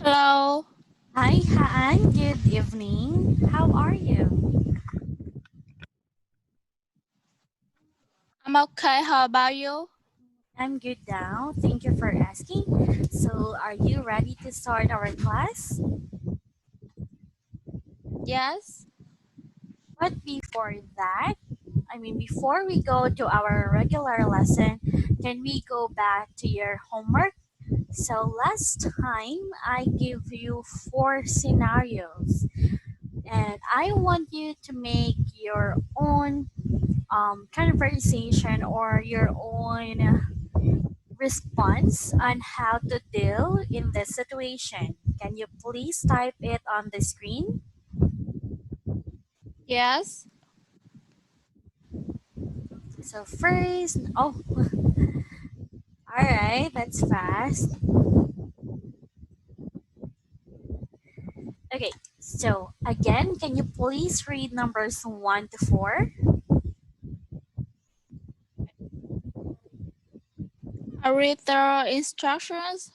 Hello, Hi, Han. Good evening. How are you? I'm okay. How about you? I'm good now. Thank you for asking. So, are you ready to start our class? Yes, But before that, before we go to our regular lesson, can we go back to your homework? So, last time I gave you four scenarios, and I want you to make your own conversation or your own response on how to deal in this situation. Can you please type it on the screen? yes, So first, all right, that's fast. Okay, so again, can you please read numbers 1 to 4? I read the instructions.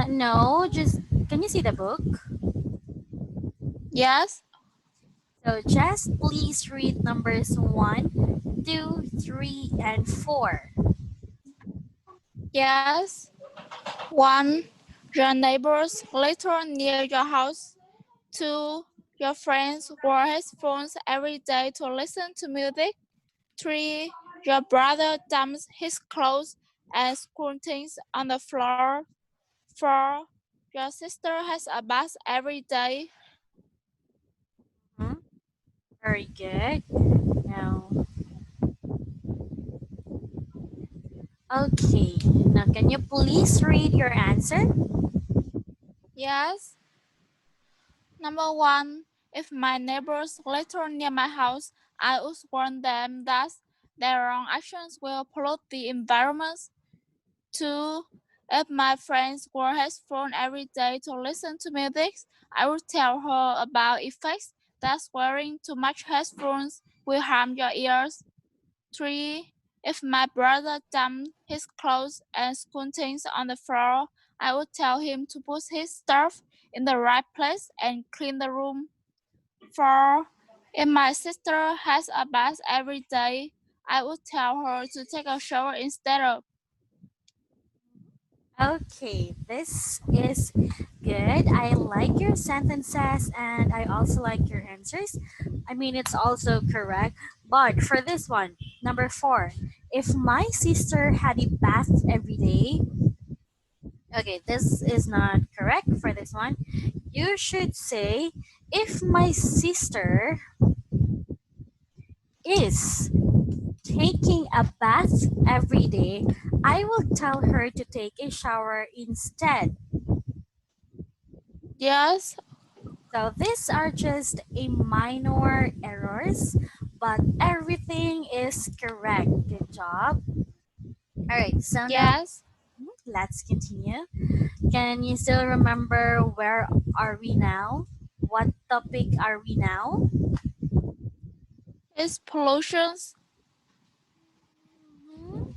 No, just can you see the book? Yes, So just please read numbers 1, 2, 3, and 4. yes. One, your neighbors litter near your house. Two, your friends wear headphones every day to listen to music. Three, your brother dumps his clothes and school things on the floor. Four, your sister has a bath every day. Hmm? Very good. Now, okay. Now, can you please read your answer? Yes. Number one, if my neighbors litter near my house, I would warn them that their wrong actions will pollute the environment. Two, if my friends wear headphones every day to listen to music, I would tell her about effects that wearing too much headphones will harm your ears. Three, if my brother dumped his clothes and school things on the floor, I would tell him to put his stuff in the right place and clean the room. Four, if my sister has a bath every day, I would tell her to take a shower instead of. Okay, this is good. I like your sentences and I also like your answers. It's also correct. But for this one, number 4, if my sister had a bath every day, okay, this is not correct for this one. You should say, if my sister is taking a bath every day, I will tell her to take a shower instead. Yes, So these are just a minor errors, but everything is correct. Good job. All right, so now yes, let's continue. Can you still remember where are we now? What topic are we now? it's pollutions. Mhm.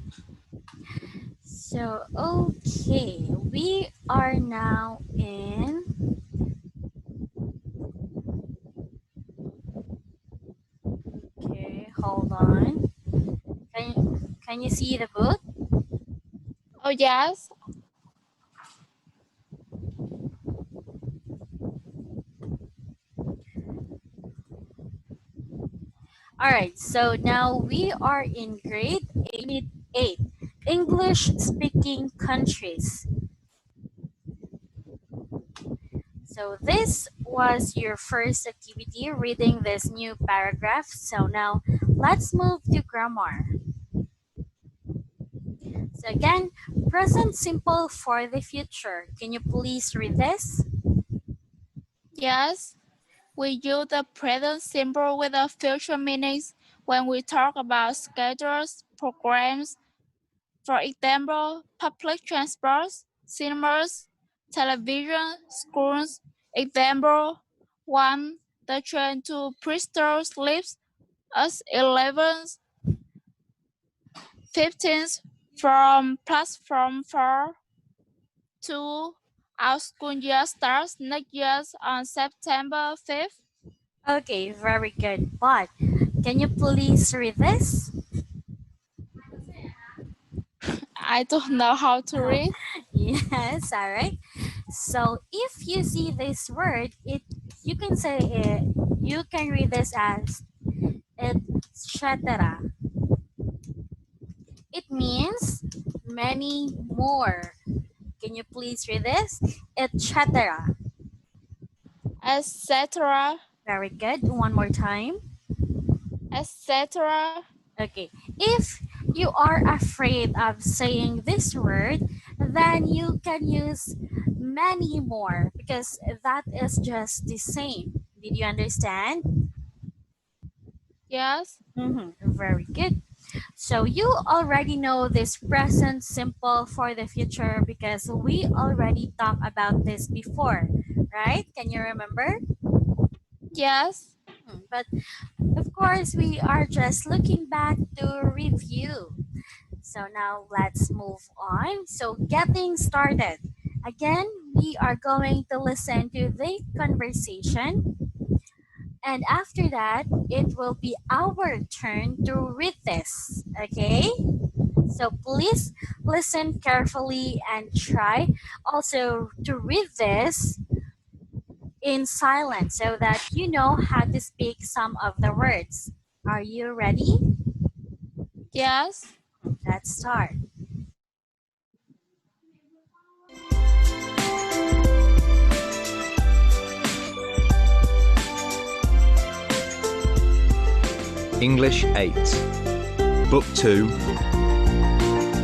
So, okay, we are now in. Okay, hold on. Can you see the book? Oh, yes, All right, so now we are in grade 8, English speaking countries. So this was your first activity reading this new paragraph. So now let's move to grammar. So again, present simple for the future. Can you please read this? yes. We use the present simple with the future meanings when we talk about schedules, programs, for example, public transport, cinemas, television, schools. Example 1. The train to Bristol leaves us 11:15 from platform 4. 2. Our school year starts next year on September 5th. Okay, very good. But can you please read this? I don't know how to read. Yes, all right. So if you see this word, it you can say it. You can read this as etc. It means many more. Can you please read this? Etc. Etc. Very good. One more time. Etc. Okay. If you are afraid of saying this word, then you can use many more because that is just the same. Did you understand? Yes. Very good. So you already know this present simple for the future because we already talked about this before, right? Can you remember? Yes. But of course, we are just looking back to review. So now let's move on. So getting started. Again, we are going to listen to the conversation, and after that, it will be our turn to read this. Okay? So please listen carefully and try also to read this in silence so that you know how to speak some of the words. Are you ready? Yes. Let's start. English 8, Book 2,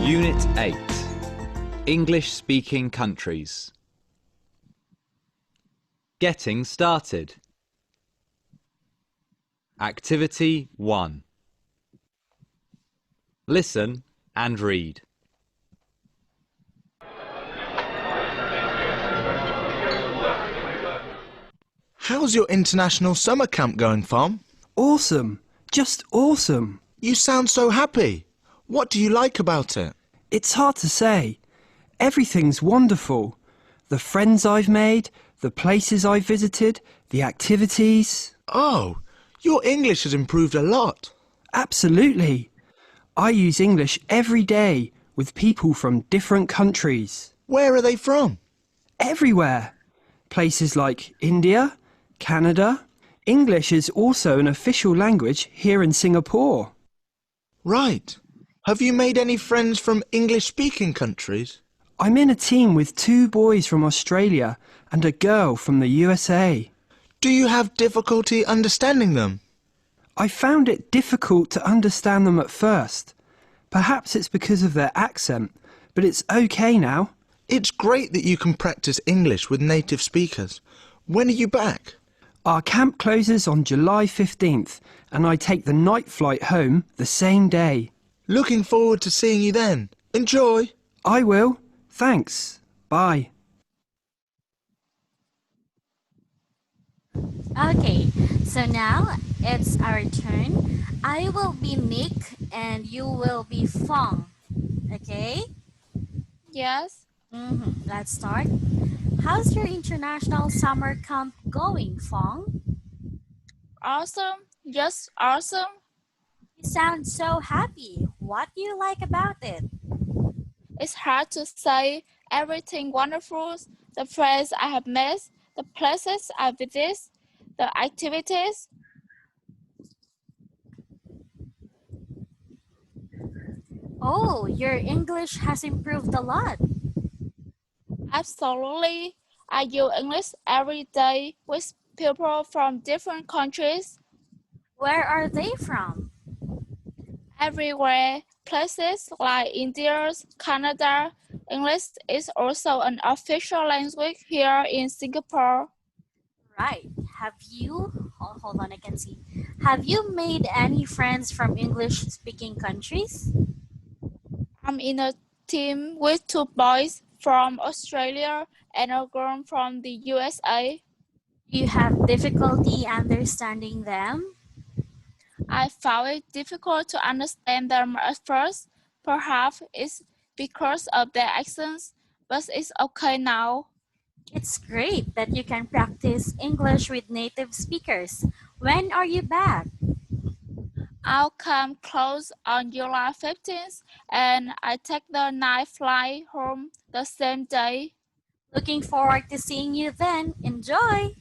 Unit 8, English speaking countries. Getting started. Activity 1. Listen and read. How's your international summer camp going, Farm? Awesome! Just awesome! You sound so happy. What do you like about it? It's hard to say. Everything's wonderful. The friends I've made, the places I've visited, the activities. Oh, your English has improved a lot. Absolutely. I use English every day with people from different countries. Where are they from? Everywhere. Places like India, Canada. English is also an official language here in Singapore. Right. Have you made any friends from English-speaking countries? I'm in a team with 2 boys from Australia and a girl from the USA. Do you have difficulty understanding them? I found it difficult to understand them at first. Perhaps it's because of their accent, but it's okay now. It's great that you can practice English with native speakers. When are you back? Our camp closes on July 15th and I take the night flight home the same day. Looking forward to seeing you then. Enjoy! I will. Thanks. Bye. Okay, so now it's our turn. I will be Nick and you will be Fong. Okay? Yes. Let's start. How's your international summer camp going, Fong? Awesome. Just awesome. You sound so happy. What do you like about it? It's hard to say everything wonderful. The friends I have met, the places I visit, the activities. Oh, your English has improved a lot. Absolutely. I use English every day with people from different countries. Where are they from? Everywhere, places like India, Canada. English is also an official language here in Singapore. Right. Hold on, I can see. Have you made any friends from English speaking countries? I'm in a team with 2 boys from Australia and a girl from the USA. Do you have difficulty understanding them? I found it difficult to understand them at first. Perhaps it's because of their accents, but it's okay now. It's great that you can practice English with native speakers. When are you back? I'll come close on July 15th, and I take the night flight home the same day. Looking forward to seeing you then. Enjoy!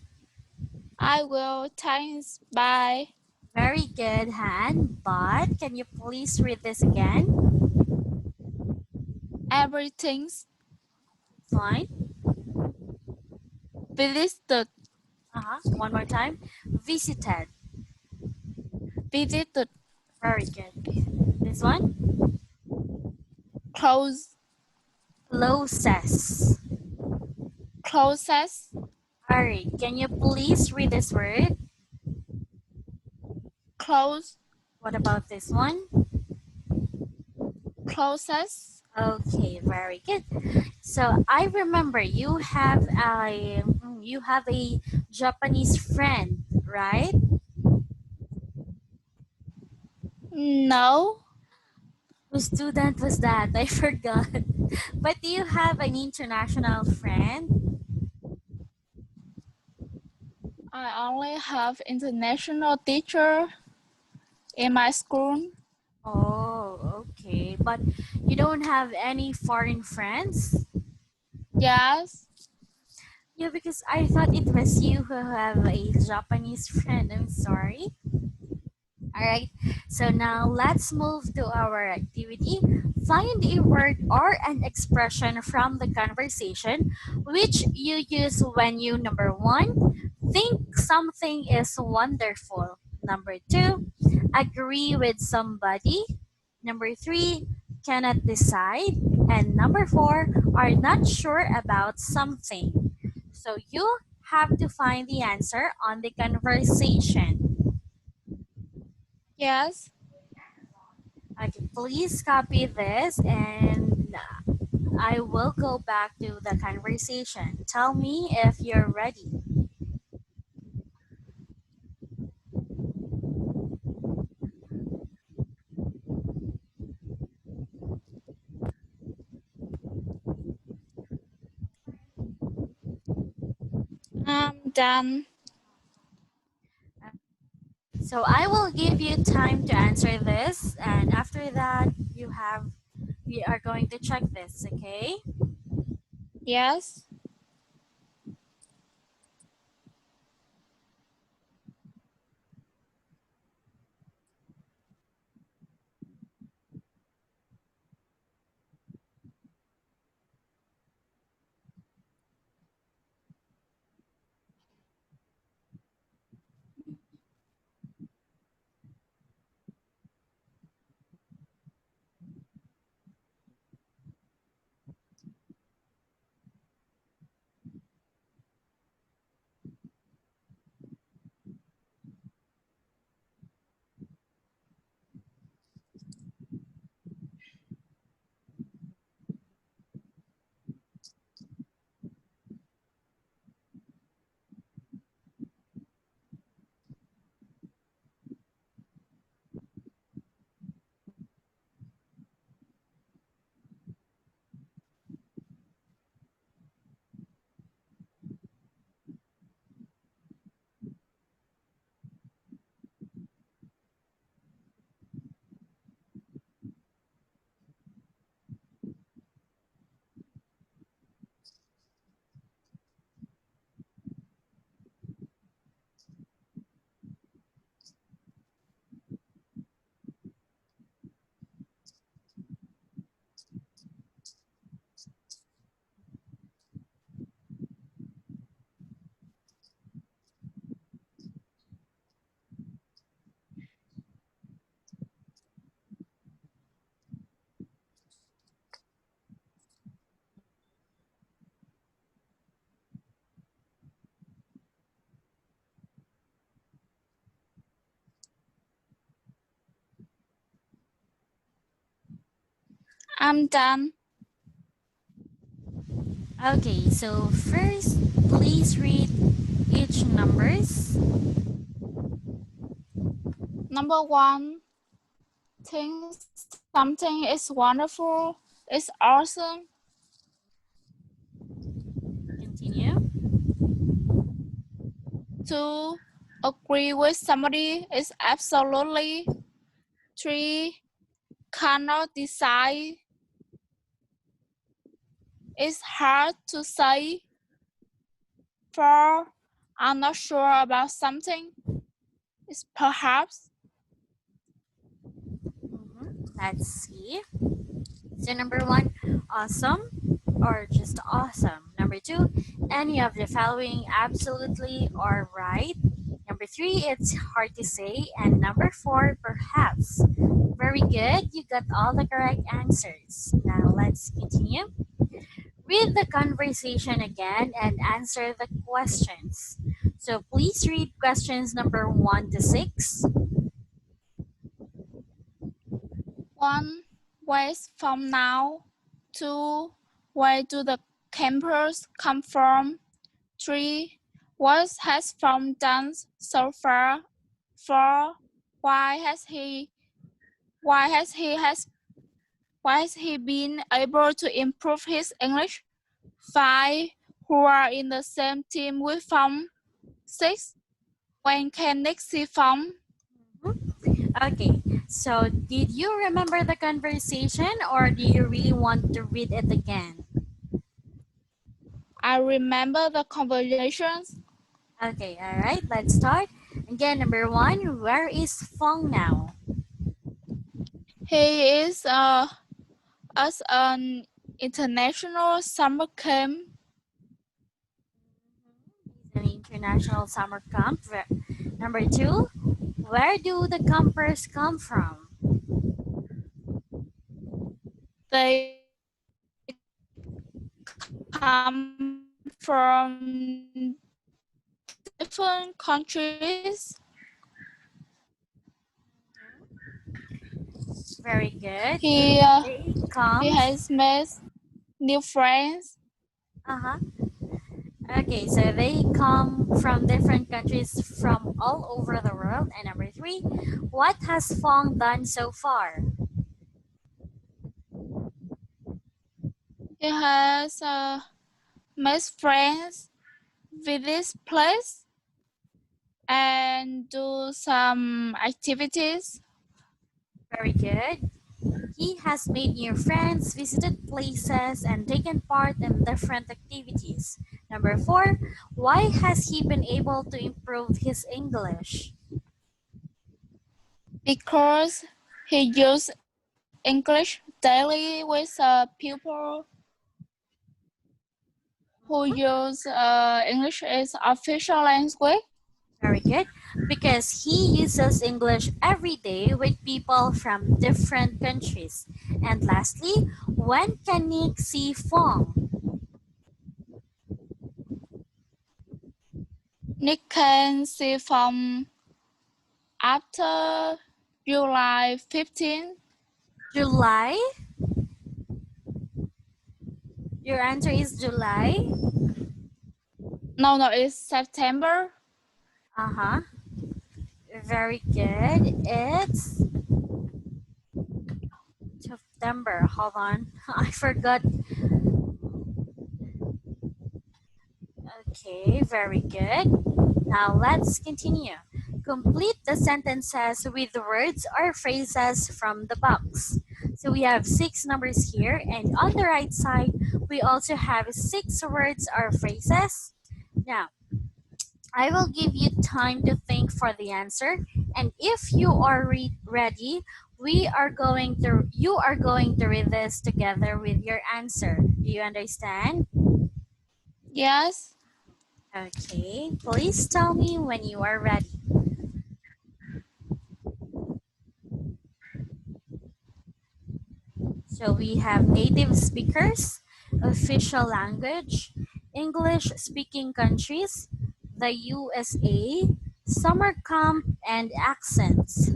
I will. Thanks. Bye. Very good, Han. But can you please read this again? Everything's Fine. visited. One more time. Visited. Visited. Very good. This one. Close. Closest. Closest. Alright, can you please read this word? Close. What about this one? Closest. Okay, very good. So I remember you have a Japanese friend, right? No. Whose student was that? I forgot. But do you have an international friend? I only have international teacher in my school. Oh, okay. But you don't have any foreign friends? Yes. Yeah, because I thought it was you who have a Japanese friend. I'm sorry. All right, so now let's move to our activity. Find a word or an expression from the conversation which you use when you, number one, think something is wonderful. Number two, agree with somebody. Number three, cannot decide. And number four, are not sure about something. So you have to find the answer on the conversation. Yes. Okay, please copy this and I will go back to the conversation. Tell me if you're ready. I'm done. So I will give you time to answer this and after that we are going to check this, okay? Yes. I'm done. Okay, so first please read each numbers. Number one, think something is wonderful. It's awesome. Continue. 2. Agree with somebody is absolutely. 3. Cannot decide. It's hard to say. 4. I'm not sure about something. It's perhaps. Let's see. So number one, awesome or just awesome. Number two, any of the following absolutely or right. Number three, it's hard to say. And number four, perhaps. Very good. You got all the correct answers. Now let's continue. Read the conversation again and answer the questions. So please read questions number 1 to 6. 1. Where's from now? 2. Where do the campers come from? 3. What has from done so far? 4. Why has he why has he has why has he been able to improve his English? 5. Who are in the same team with Phong? 6. When can Nick see Phong? Okay, so did you remember the conversation or do you really want to read it again? I remember the conversations. Okay, all right, let's start. Again, number one, where is Fong now? He is as an international summer camp. He's an international summer camp. Number two, where do the campers come from? They come from different countries. Very good. He They he come. has made new friends. Uh huh. Okay, so they come from different countries from all over the world. And number three, what has Fong done so far? He has made friends with this place and do some activities. Very good. He has made new friends, visited places, and taken part in different activities. Number four, why has he been able to improve his English? Because he used English daily with people who use English as official language. Very good. Because he uses English every day with people from different countries. And lastly, when can Nick see Fong? Nick can see from after July 15. July? Your answer is July? No, it's September. Uh huh. Very good. It's September. Hold on. I forgot. Okay, very good. Now let's continue. Complete the sentences with words or phrases from the box. So we have 6 numbers here, and on the right side, we also have 6 words or phrases. Now, I will give you time to think for the answer, and if you are ready, you are going to read this together with your answer. Do you understand? Yes. Okay, please tell me when you are ready. So we have native speakers, official language, English speaking countries, the USA, summer camp, and accents.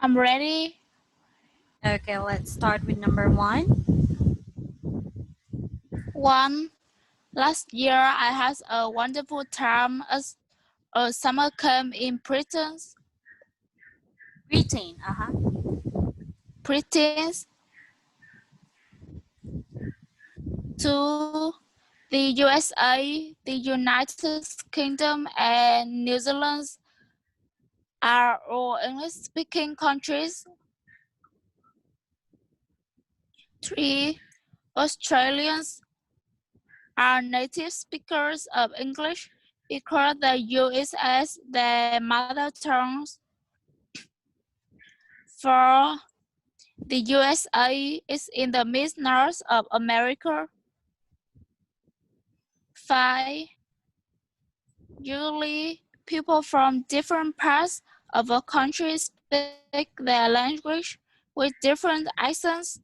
I'm ready. Okay, let's start with number one. One, last year I had a wonderful time as a summer camp in Britain. Britain. Britain. Two, the USA, the United Kingdom, and New Zealand are all English-speaking countries. Three, Australians are native speakers of English because the US is their mother tongue. Four, the USA is in the mid-north of America. Five, usually people from different parts of a country speak their language with different accents.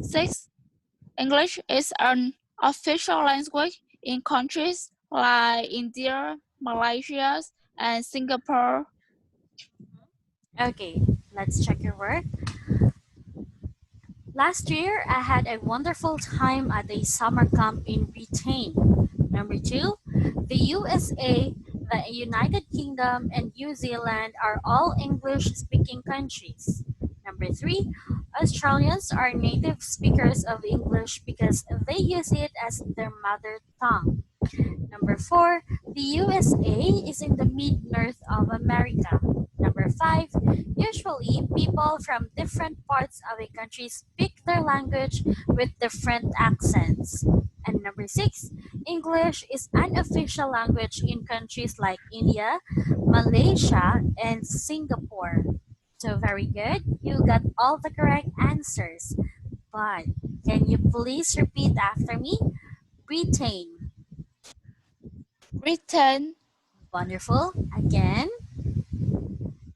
Six, English is an official language in countries like India, Malaysia, and Singapore. Okay, let's check your work. Last year, I had a wonderful time at a summer camp in Britain. Number two, the USA, the United Kingdom, and New Zealand are all English speaking countries. Number three, Australians are native speakers of English because they use it as their mother tongue. Number four, the USA is in the mid-north of America. Number five, usually people from different parts of a country speak their language with different accents. And number six, English is an official language in countries like India, Malaysia, and Singapore. So very good. You got all the correct answers. But can you please repeat after me? Britain. Britain, Wonderful. Again.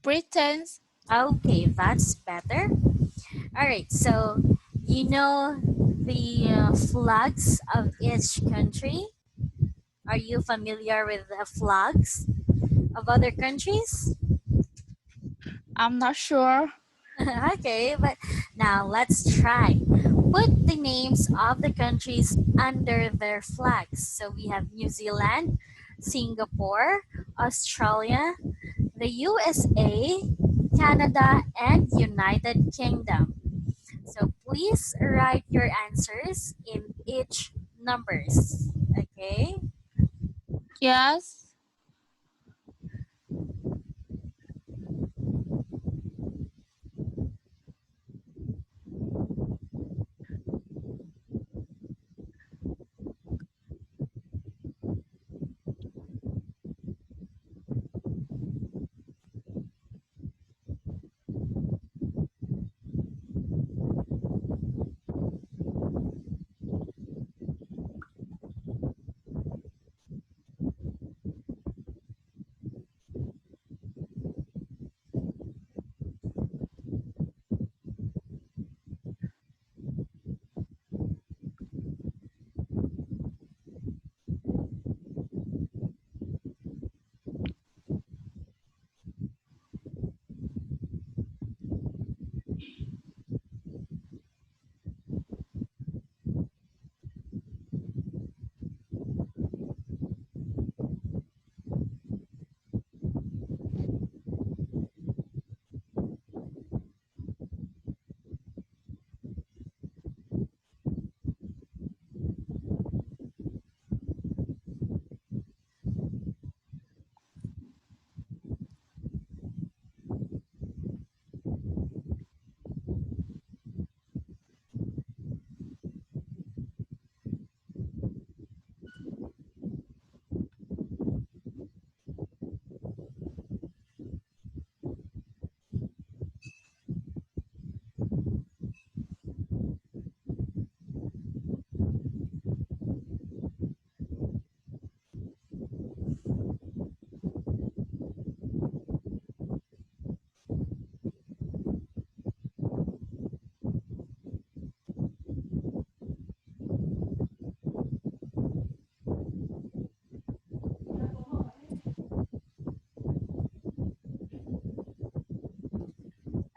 Britain, Okay, that's better. All right, so you know the flags of each country. Are you familiar with the flags of other countries? I'm not sure. Okay, but now let's try. Put the names of the countries under their flags. So we have New Zealand, Singapore, Australia, the USA, Canada, and United Kingdom. So please write your answers in each numbers. Okay? Yes,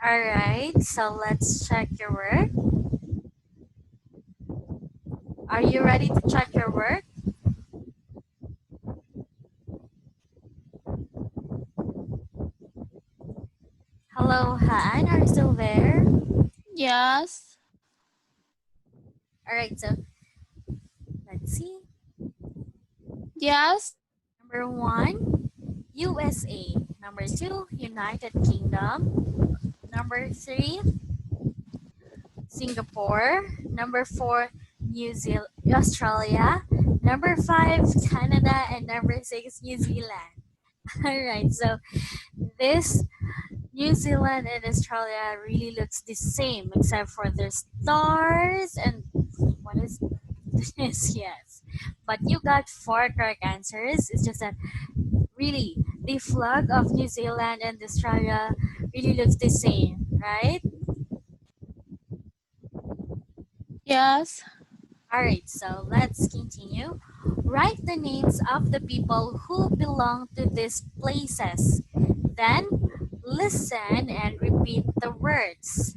All right, so let's check your work. Are you ready to check your work? Hello, Han, are you still there? Yes. All right, so let's see. Yes. Number 1, USA. Number 2, United Kingdom. Number 3, Singapore. Number 4, New Zealand, Australia. Number 5, Canada. And number 6, New Zealand. All right, so this New Zealand and Australia really looks the same except for their stars and what is this? Yes, but you got 4 correct answers. It's just that really the flag of New Zealand and Australia really looks the same, right? Yes. All right, so let's continue. Write the names of the people who belong to these places. Then listen and repeat the words.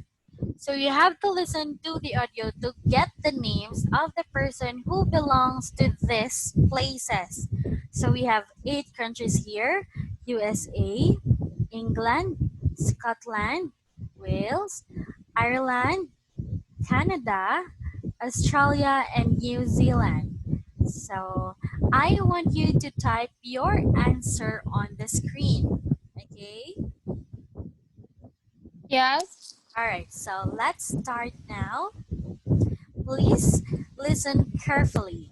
So you have to listen to the audio to get the names of the person who belongs to these places. So we have 8 countries here: USA, England, Scotland, Wales, Ireland, Canada, Australia, and New Zealand. So I want you to type your answer on the screen. Okay? Yes. All right, so let's start now. Please listen carefully.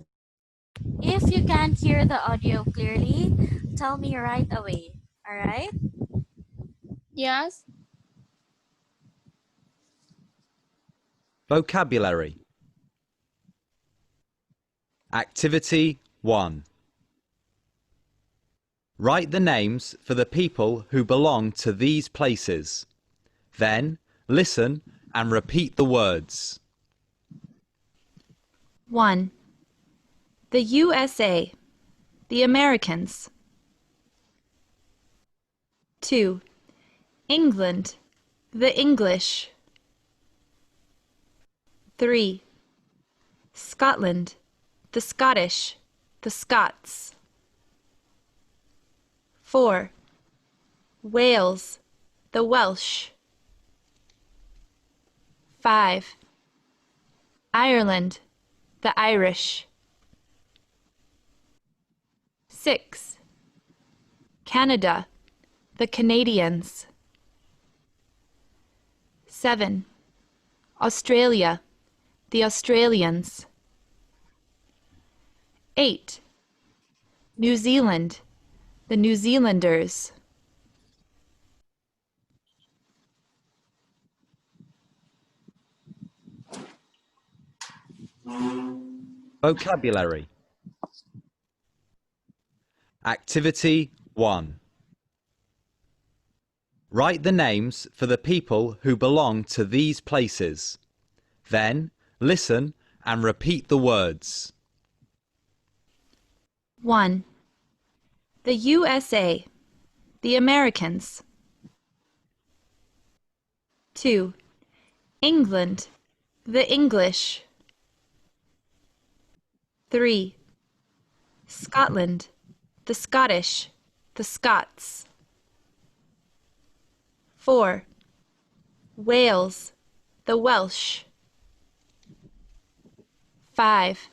If you can't hear the audio clearly, tell me right away. All right? Yes. Vocabulary. Activity 1. Write the names for the people who belong to these places. Then listen and repeat the words. 1. The USA, the Americans. 2. England, the English. 3. Scotland, the Scottish, the Scots. 4. Wales, the Welsh. 5. Ireland, the Irish. 6. Canada, the Canadians. 7. Australia, the Australians. 8. New Zealand, the New Zealanders. Vocabulary. Activity 1. Write the names for the people who belong to these places. Then listen and repeat the words. 1. The USA, the Americans. 2. England, the English. 3. Scotland, the Scottish, the Scots. 4. Wales, the Welsh. 5.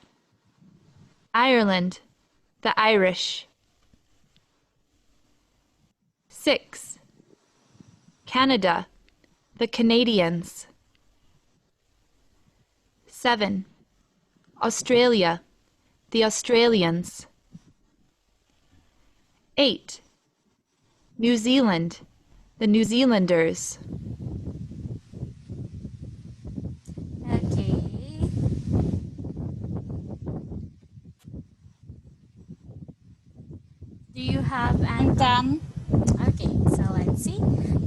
Ireland, the Irish. 6. Canada, the Canadians. 7. Australia, the Australians. 8. New Zealand, the New Zealanders. Okay. Do you have I'm an done. Okay, so let's see.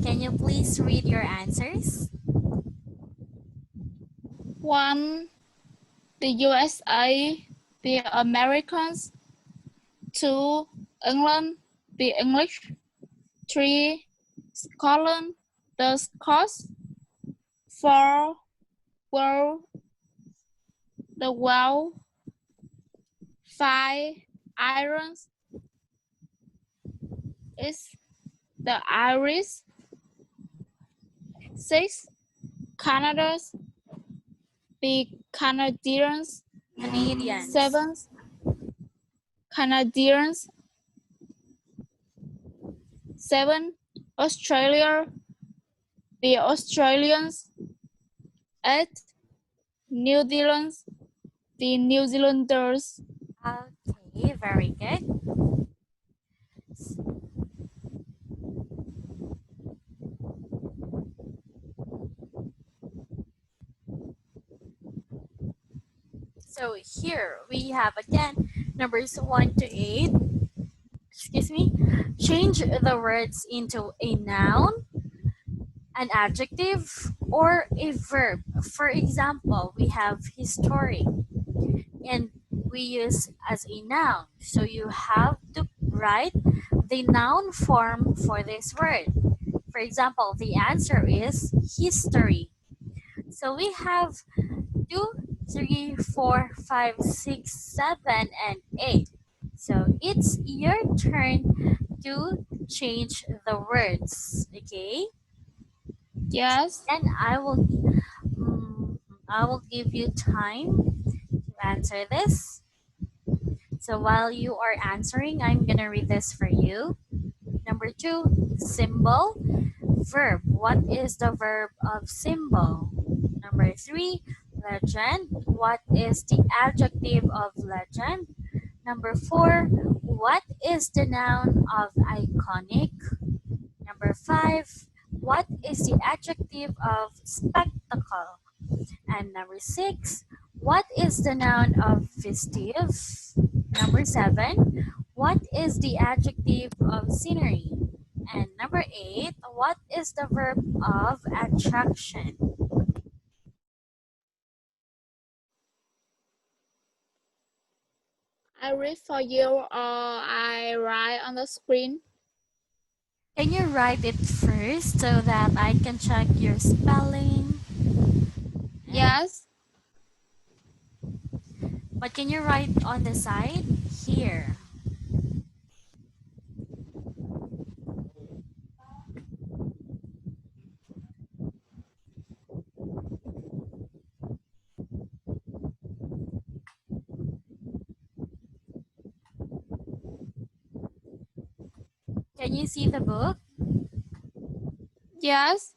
Can you please read your answers? 1. The USA, the Americans. 2. England, the English. 3. Scotland, The Scots for were the well 5 irons is the Irish 6 Canada's the Canadians Canadians. 7 Canadians 7 Australia the Australians 8 New Zealand the New Zealanders. Okay, very good. So here we have again numbers 1 to 8. Excuse me. Change the words into a noun, an adjective, or a verb. For example, we have historic and we use as a noun. So you have to write the noun form for this word. For example, the answer is history. So we have 2, 3, 4, 5, 6, 7, and 8. So it's your turn to change the words. Okay? Yes, And I will give you time to answer this. So while you are answering, I'm gonna read this for you. Number 2, symbol, verb. What is the verb of symbol? Number 3, legend. What is the adjective of legend? Number 4, what is the noun of iconic? Number 5, what is the adjective of spectacle? And number 6, what is the noun of festive? Number 7, what is the adjective of scenery? And number 8, what is the verb of attraction? I read for you or I write on the screen. Can you write it first so that I can check your spelling? Yes, But can you write on the side? Here. Can you see the book? yes,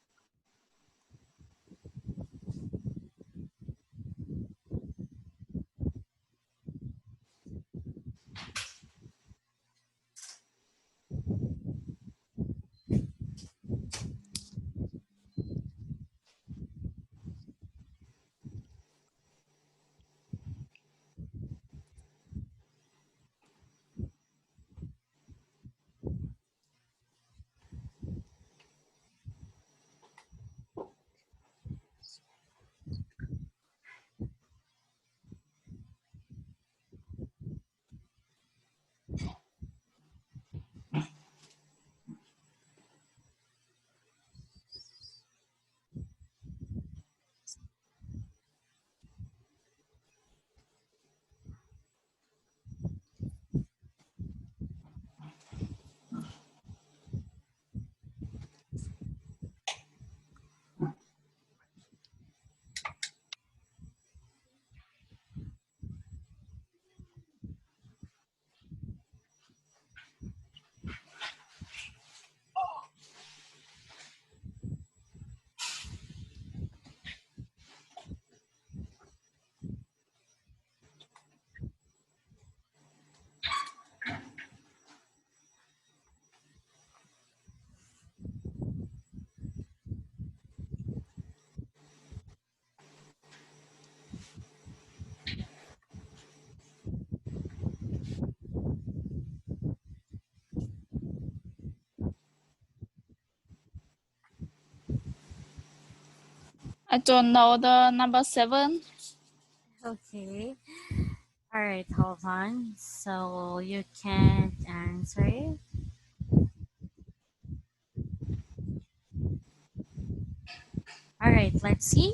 I don't know the number 7. Okay. All right, hold on. So you can't answer it. All right, let's see.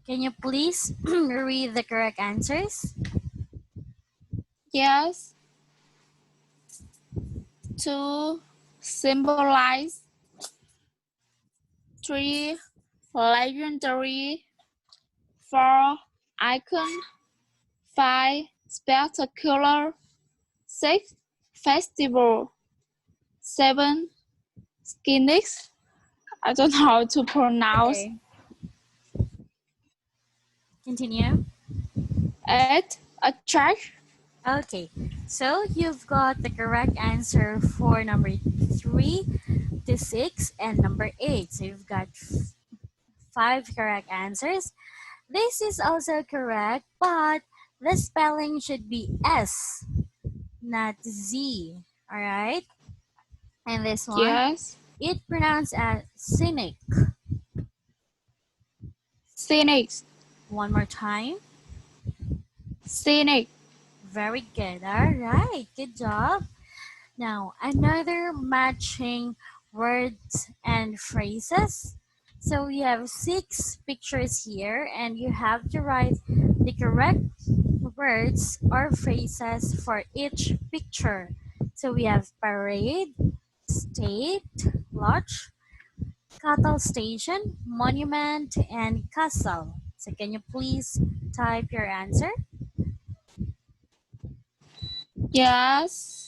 Can you please read the correct answers? Yes, to symbolize three legendary, four icon, five spectacular, six festival, seven skinnies. I don't know how to pronounce. Okay, continue. Eight a church. Okay, so you've got the correct answer for number 3 to 6 and number 8. So you've got 5 correct answers. This is also correct, but the spelling should be S, not Z. All right, and this one, Yes, it pronounced as cynic. cynics, One more time. cynic. Very good. All right, good job. Now, another matching words and phrases. So we have 6 pictures here, and you have to write the correct words or phrases for each picture. So we have parade, state, lodge, cattle station, monument, and castle. So can you please type your answer? Yes,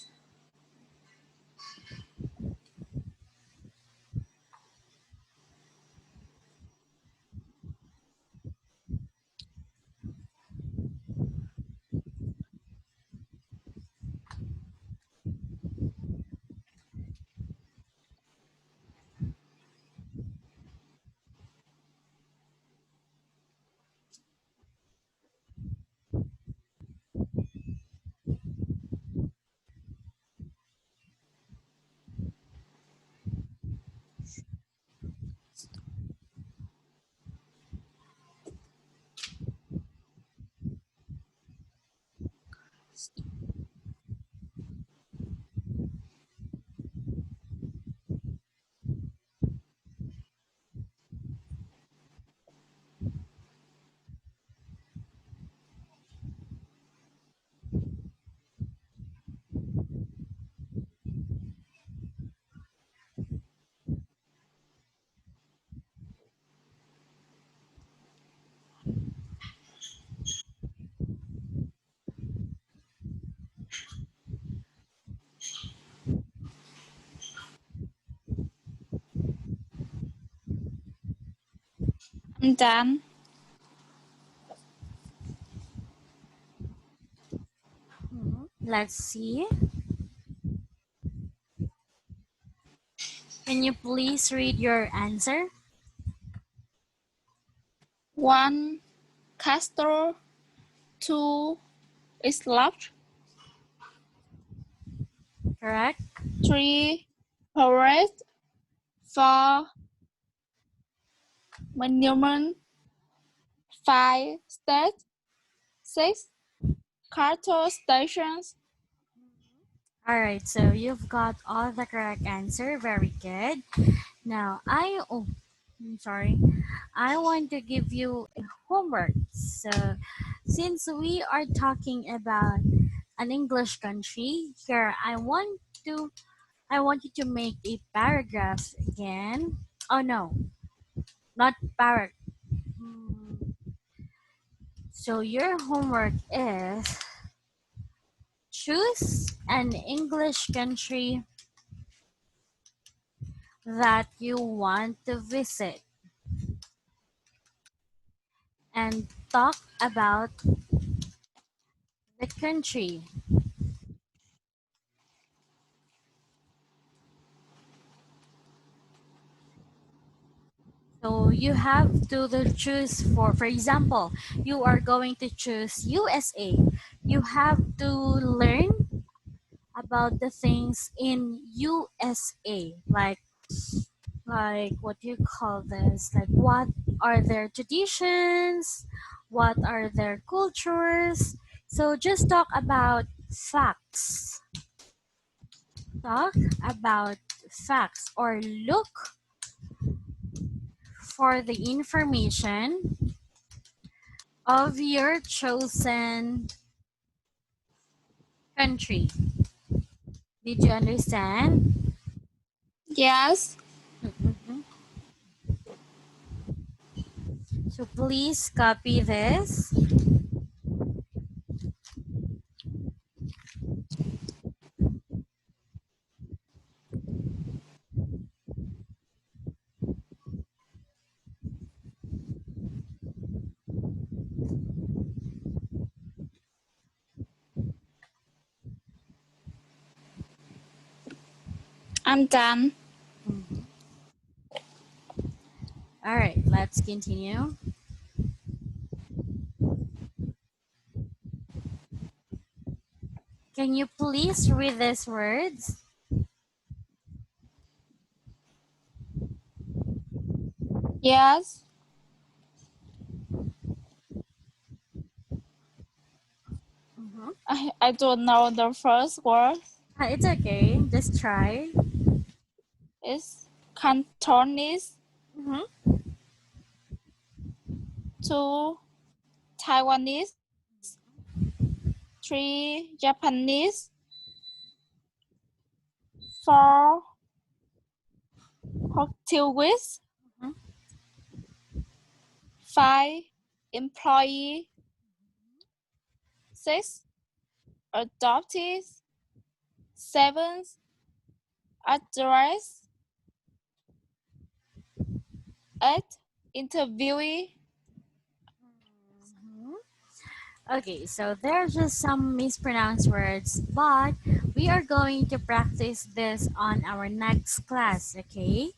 I'm done. Let's see. Can you please read your answer? One castle, two is lodge, Correct? three parade, four monument, five state, six cattle stations. All right, so you've got all the correct answer. Very good. Now, I'm sorry. I want to give you a homework. So, since we are talking about an English country, here to I want you to make a paragraph again. Oh no, not paragraph. So your homework is choose an English country that you want to visit and talk about the country. So you have to choose for example, you are going to choose USA. You have to learn about the things in USA, like what do you call this? Like what are their traditions? What are their cultures? So just talk about facts. Talk about facts or look for the information of your chosen country. Did you understand? Yes. Mhm. So please copy this. I'm done. Mhm. All right, let's continue. Can you please read these words? Yes. Mhm. I don't know the first word. It's okay. Just try. It's Cantonese, Mhm. 2 Taiwanese, 3 Japanese, 4 Portuguese, Mhm. 5 employee, 6 adoptees, 7 address, 8 interviewee. Mhm. Okay, so there are just some mispronounced words, but we are going to practice this on our next class, okay?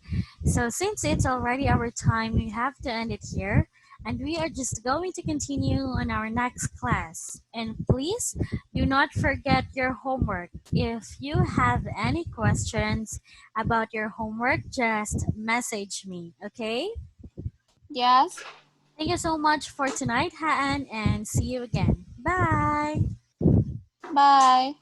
So since it's already our time, we have to end it here, and we are just going to continue on our next class. And please do not forget your homework. If you have any questions about your homework, just message me, okay? Yes. Thank you so much for tonight, Haan, and see you again. Bye! Bye.